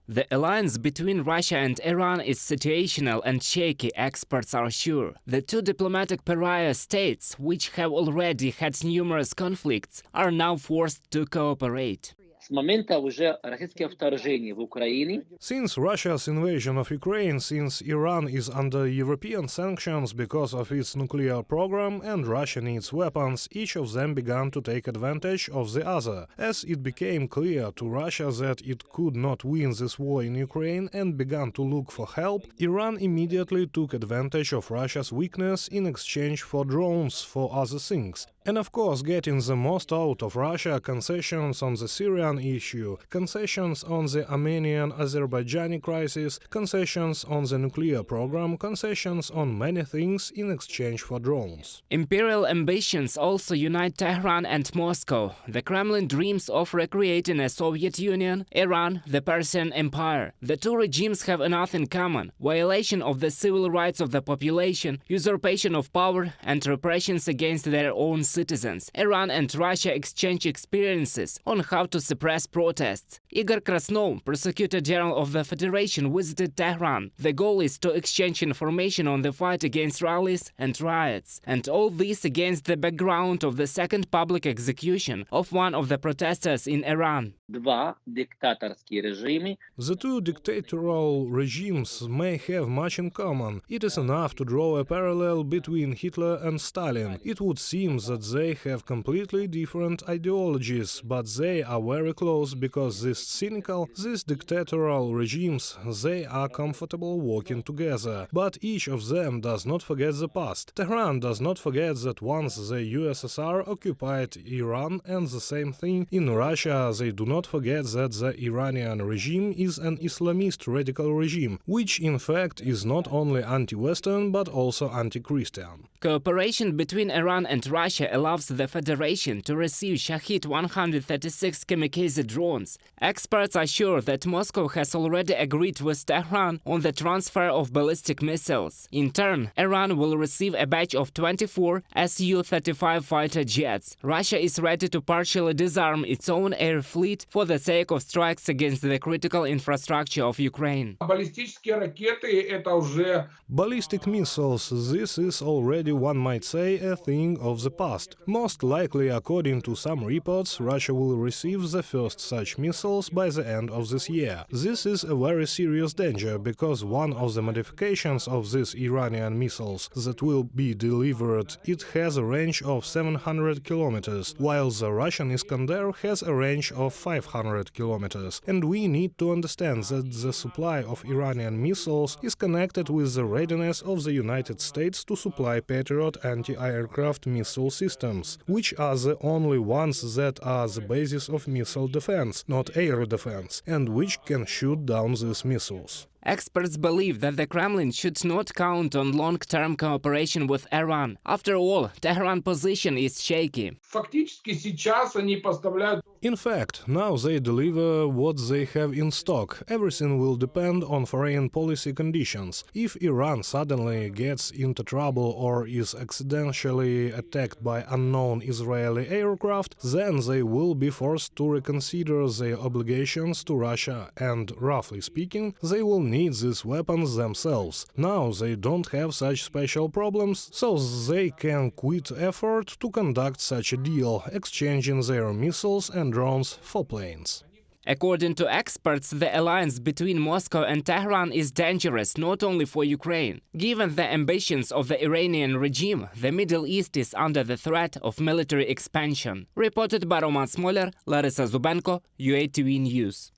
The alliance between Russia and Iran is situational and shaky, experts are sure. The two diplomatic pariah states, which have already had numerous conflicts, are now forced to cooperate. Since Russia's invasion of Ukraine, since Iran is under European sanctions because of its nuclear program and Russia needs weapons, each of them began to take advantage of the other. As it became clear to Russia that it could not win this war in Ukraine and began to look for help, Iran immediately took advantage of Russia's weakness in exchange for drones for other things. And of course, getting the most out of Russia, concessions on the Syrian issue, concessions on the Armenian-Azerbaijani crisis, concessions on the nuclear program, concessions on many things in exchange for drones. Imperial ambitions also unite Tehran and Moscow. The Kremlin dreams of recreating a Soviet Union, Iran, the Persian Empire. The two regimes have enough in common: violation of the civil rights of the population, usurpation of power, and repressions against their own citizens. Iran and Russia exchange experiences on how to suppress protests. Igor Krasnov, prosecutor general of the Federation, visited Tehran. The goal is to exchange information on the fight against rallies and riots. And all this against the background of the second public execution of one of the protesters in Iran. The two dictatorial regimes may have much in common. It is enough to draw a parallel between Hitler and Stalin. It would seem that they have completely different ideologies, but they are very close because these dictatorial regimes, they are comfortable working together. But each of them does not forget the past. Tehran does not forget that once the USSR occupied Iran, and the same thing in Russia. They do not forget that the Iranian regime is an Islamist radical regime, which in fact is not only anti-Western but also anti-Christian. Cooperation between Iran and Russia allows the Federation to receive Shahed 136 kamikaze drones. Experts are sure that Moscow has already agreed with Tehran on the transfer of ballistic missiles. In turn, Iran will receive a batch of 24 Su-35 fighter jets. Russia is ready to partially disarm its own air fleet for the sake of strikes against the critical infrastructure of Ukraine. Ballistic missiles, this is already, one might say, a thing of the past. Most likely, according to some reports, Russia will receive the first such missiles by the end of this year. This is a very serious danger, because one of the modifications of these Iranian missiles that will be delivered, it has a range of 700 kilometers, while the Russian Iskander has a range of 500 kilometers. And we need to understand that the supply of Iranian missiles is connected with the readiness of the United States to supply Patriot anti-aircraft missile systems, which are the only ones that are the basis of missile defense, not air defense, and which can shoot down these missiles. Experts believe that the Kremlin should not count on long-term cooperation with Iran. After all, Tehran's position is shaky. In fact, now they deliver what they have in stock. Everything will depend on foreign policy conditions. If Iran suddenly gets into trouble or is accidentally attacked by unknown Israeli aircraft, then they will be forced to reconsider their obligations to Russia and, roughly speaking, they will need these weapons themselves. Now they don't have such special problems, so they can quit effort to conduct such a deal, exchanging their missiles and drones for planes. According to experts, the alliance between Moscow and Tehran is dangerous not only for Ukraine. Given the ambitions of the Iranian regime, the Middle East is under the threat of military expansion. Reported by Roman Smoler, Larissa Zubenko, UATV News.